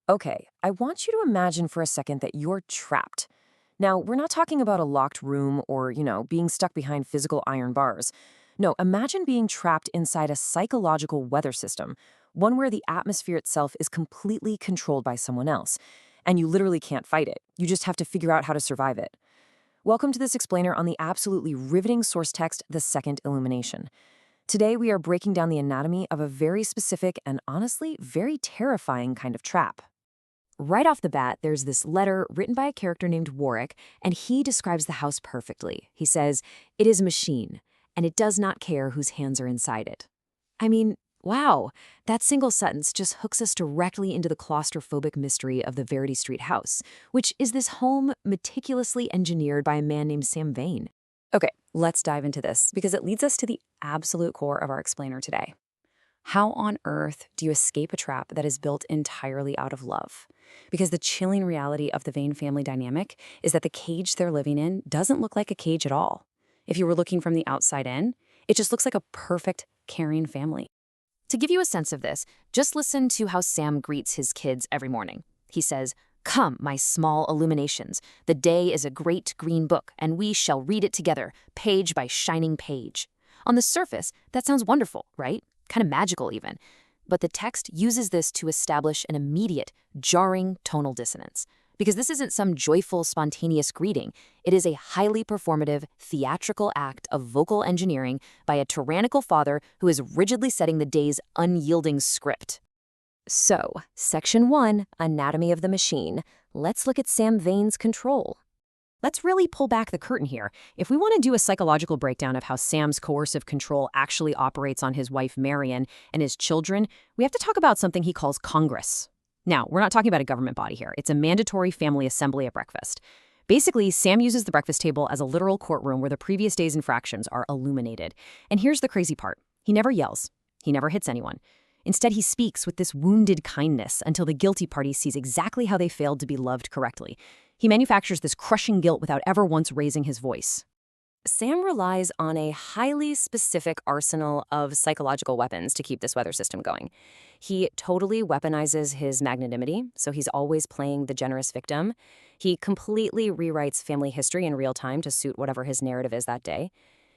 Okay, I want you to imagine for a second that you're trapped. Now, we're not talking about a locked room or, being stuck behind physical iron bars. No, imagine being trapped inside a psychological weather system, one where the atmosphere itself is completely controlled by someone else, and you literally can't fight it. You just have to figure out how to survive it. Welcome to this explainer on the absolutely riveting source text, The Second Illumination. Today, we are breaking down the anatomy of a very specific and honestly very terrifying kind of trap. Right off the bat, there's this letter written by a character named Warrick, and he describes the house perfectly. He says, "It is a machine, and it does not care whose hands are inside it." I mean, wow, that single sentence just hooks us directly into the claustrophobic mystery of the Verity Street house, which is this home meticulously engineered by a man named Sam Vane. Okay, let's dive into this, because it leads us to the absolute core of our explainer today. How on earth do you escape a trap that is built entirely out of love? Because the chilling reality of the Vane family dynamic is that the cage they're living in doesn't look like a cage at all. If you were looking from the outside in, it just looks like a perfect, caring family. To give you a sense of this, just listen to how Sam greets his kids every morning. He says, "Come, my small illuminations. The day is a great green book, and we shall read it together, page by shining page." On the surface, that sounds wonderful, right? Kind of magical even. But the text uses this to establish an immediate, jarring tonal dissonance. Because this isn't some joyful, spontaneous greeting. It is a highly performative, theatrical act of vocal engineering by a tyrannical father who is rigidly setting the day's unyielding script. So, Section 1, Anatomy of the Machine. Let's look at Sam Vane's control. Let's really pull back the curtain here. If we want to do a psychological breakdown of how Sam's coercive control actually operates on his wife Marion and his children, we have to talk about something he calls Congress. Now, we're not talking about a government body here. It's a mandatory family assembly at breakfast. Basically, Sam uses the breakfast table as a literal courtroom where the previous day's infractions are illuminated. And here's the crazy part. He never yells. He never hits anyone. Instead, he speaks with this wounded kindness until the guilty party sees exactly how they failed to be loved correctly. He manufactures this crushing guilt without ever once raising his voice. Sam relies on a highly specific arsenal of psychological weapons to keep this weather system going. He totally weaponizes his magnanimity, so he's always playing the generous victim. He completely rewrites family history in real time to suit whatever his narrative is that day.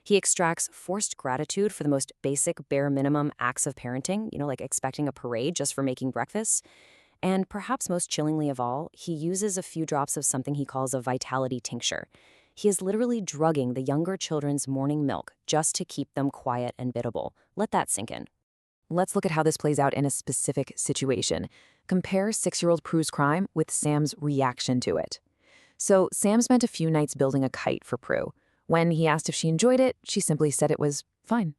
He extracts forced gratitude for the most basic, bare minimum acts of parenting, like expecting a parade just for making breakfast. And perhaps most chillingly of all, he uses a few drops of something he calls a vitality tincture. He is literally drugging the younger children's morning milk just to keep them quiet and biddable. Let that sink in. Let's look at how this plays out in a specific situation. Compare 6-year-old Prue's crime with Sam's reaction to it. So Sam spent a few nights building a kite for Prue. When he asked if she enjoyed it, she simply said it was fine.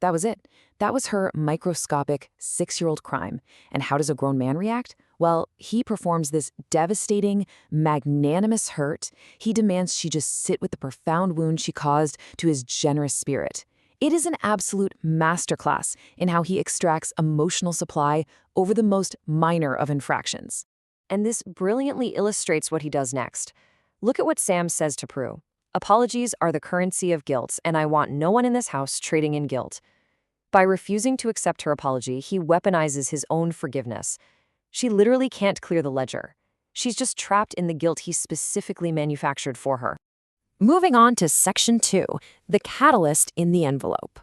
That was it. That was her microscopic 6-year-old crime. And how does a grown man react? Well, he performs this devastating, magnanimous hurt. He demands she just sit with the profound wound she caused to his generous spirit. It is an absolute masterclass in how he extracts emotional supply over the most minor of infractions. And this brilliantly illustrates what he does next. Look at what Sam says to Prue. "Apologies are the currency of guilt, and I want no one in this house trading in guilt." By refusing to accept her apology, he weaponizes his own forgiveness. She literally can't clear the ledger. She's just trapped in the guilt he specifically manufactured for her. Moving on to Section 2, the catalyst in the envelope.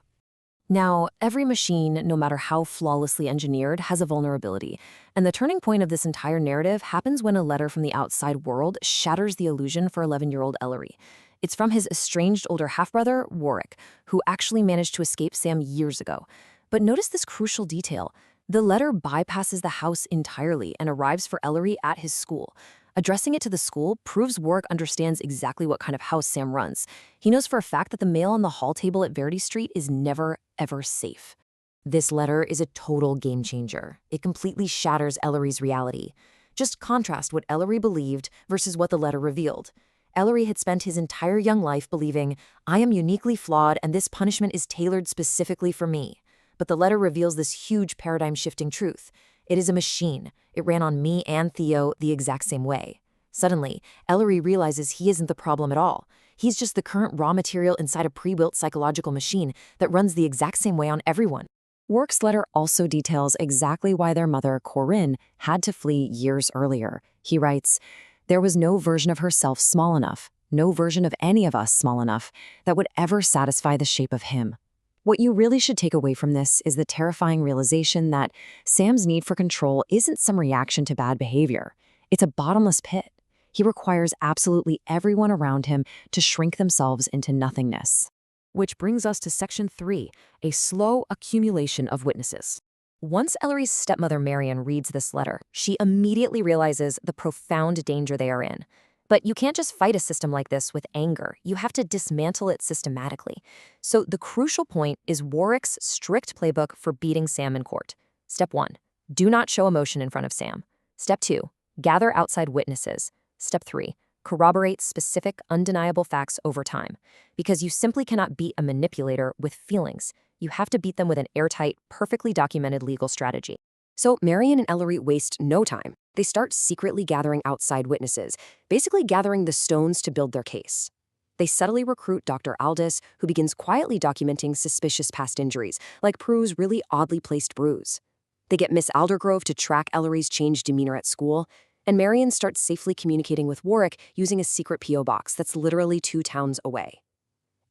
Now, every machine, no matter how flawlessly engineered, has a vulnerability. And the turning point of this entire narrative happens when a letter from the outside world shatters the illusion for 11-year-old Ellery. It's from his estranged older half-brother, Warrick, who actually managed to escape Sam years ago. But notice this crucial detail. The letter bypasses the house entirely and arrives for Ellery at his school. Addressing it to the school proves Warrick understands exactly what kind of house Sam runs. He knows for a fact that the mail on the hall table at Verity Street is never, ever safe. This letter is a total game changer. It completely shatters Ellery's reality. Just contrast what Ellery believed versus what the letter revealed. Ellery had spent his entire young life believing, "I am uniquely flawed and this punishment is tailored specifically for me." But the letter reveals this huge paradigm-shifting truth. It is a machine. It ran on me and Theo the exact same way. Suddenly, Ellery realizes he isn't the problem at all. He's just the current raw material inside a pre-built psychological machine that runs the exact same way on everyone. Warrick's letter also details exactly why their mother, Corinne, had to flee years earlier. He writes, "There was no version of herself small enough, no version of any of us small enough, that would ever satisfy the shape of him." What you really should take away from this is the terrifying realization that Sam's need for control isn't some reaction to bad behavior. It's a bottomless pit. He requires absolutely everyone around him to shrink themselves into nothingness. Which brings us to Section 3, a slow accumulation of witnesses. Once Ellery's stepmother Marion reads this letter, she immediately realizes the profound danger they are in. But you can't just fight a system like this with anger. You have to dismantle it systematically. So the crucial point is Warrick's strict playbook for beating Sam in court. Step 1, do not show emotion in front of Sam. Step 2, gather outside witnesses. Step 3, corroborate specific, undeniable facts over time. Because you simply cannot beat a manipulator with feelings. You have to beat them with an airtight, perfectly documented legal strategy. So Marion and Ellery waste no time. They start secretly gathering outside witnesses, basically gathering the stones to build their case. They subtly recruit Dr. Eldest, who begins quietly documenting suspicious past injuries, like Prue's really oddly placed bruise. They get Miss Aldergrove to track Ellery's changed demeanor at school, and Marion starts safely communicating with Warrick using a secret P.O. box that's literally 2 towns away.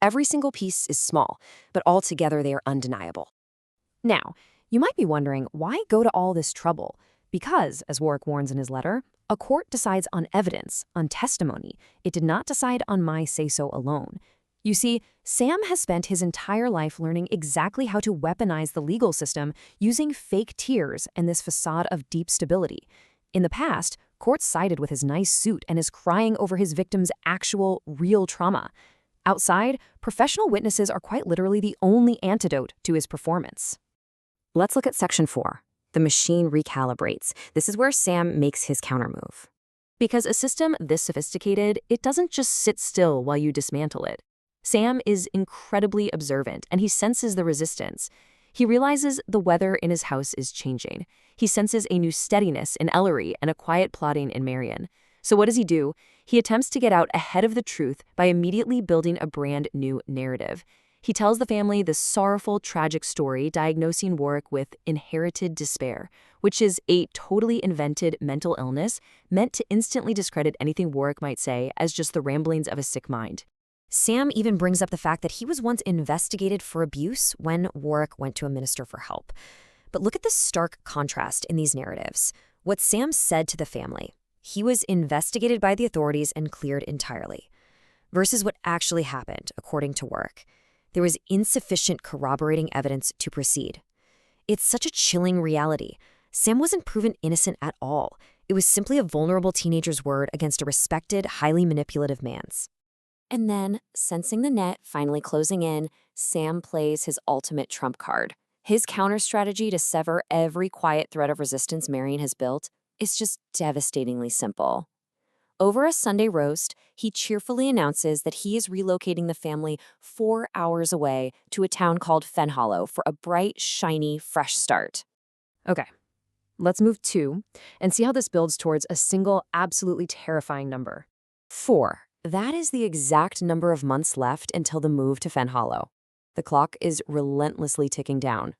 Every single piece is small, but all together they are undeniable. Now, you might be wondering, why go to all this trouble? Because, as Warrick warns in his letter, a court decides on evidence, on testimony. It did not decide on my say-so alone. You see, Sam has spent his entire life learning exactly how to weaponize the legal system using fake tears and this facade of deep stability. In the past, courts sided with his nice suit and is crying over his victim's actual, real trauma. Outside, professional witnesses are quite literally the only antidote to his performance. Let's look at Section 4. The machine recalibrates. This is where Sam makes his countermove. Because a system this sophisticated, it doesn't just sit still while you dismantle it. Sam is incredibly observant, and he senses the resistance. He realizes the weather in his house is changing. He senses a new steadiness in Ellery and a quiet plotting in Marion. So what does he do? He attempts to get out ahead of the truth by immediately building a brand new narrative. He tells the family the sorrowful, tragic story diagnosing Warrick with inherited despair, which is a totally invented mental illness meant to instantly discredit anything Warrick might say as just the ramblings of a sick mind. Sam even brings up the fact that he was once investigated for abuse when Warrick went to a minister for help. But look at the stark contrast in these narratives. What Sam said to the family, he was investigated by the authorities and cleared entirely, versus what actually happened, according to Warrick. There was insufficient corroborating evidence to proceed. It's such a chilling reality. Sam wasn't proven innocent at all. It was simply a vulnerable teenager's word against a respected, highly manipulative man's. And then, sensing the net finally closing in, Sam plays his ultimate trump card. His counter strategy to sever every quiet thread of resistance Marion has built is just devastatingly simple. Over a Sunday roast, he cheerfully announces that he is relocating the family 4 hours away to a town called Fenhollow for a bright, shiny, fresh start. Okay, let's move 2 and see how this builds towards a single, absolutely terrifying number. 4. That is the exact number of months left until the move to Fenhollow. The clock is relentlessly ticking down.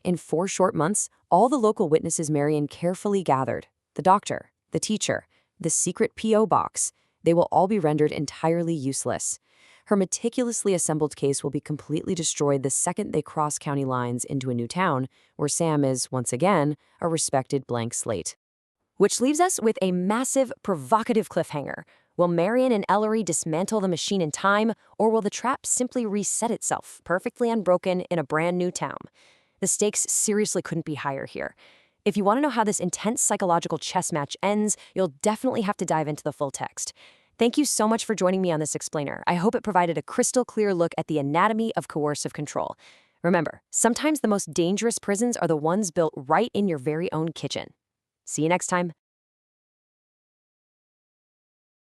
In 4 short months, all the local witnesses Marion carefully gathered, the doctor, the teacher, the secret P.O. box, they will all be rendered entirely useless. Her meticulously assembled case will be completely destroyed the second they cross county lines into a new town, where Sam is, once again, a respected blank slate. Which leaves us with a massive, provocative cliffhanger. Will Marion and Ellery dismantle the machine in time, or will the trap simply reset itself, perfectly unbroken, in a brand new town? The stakes seriously couldn't be higher here. If you want to know how this intense psychological chess match ends, you'll definitely have to dive into the full text. Thank you so much for joining me on this explainer. I hope it provided a crystal clear look at the anatomy of coercive control. Remember, sometimes the most dangerous prisons are the ones built right in your very own kitchen. See you next time.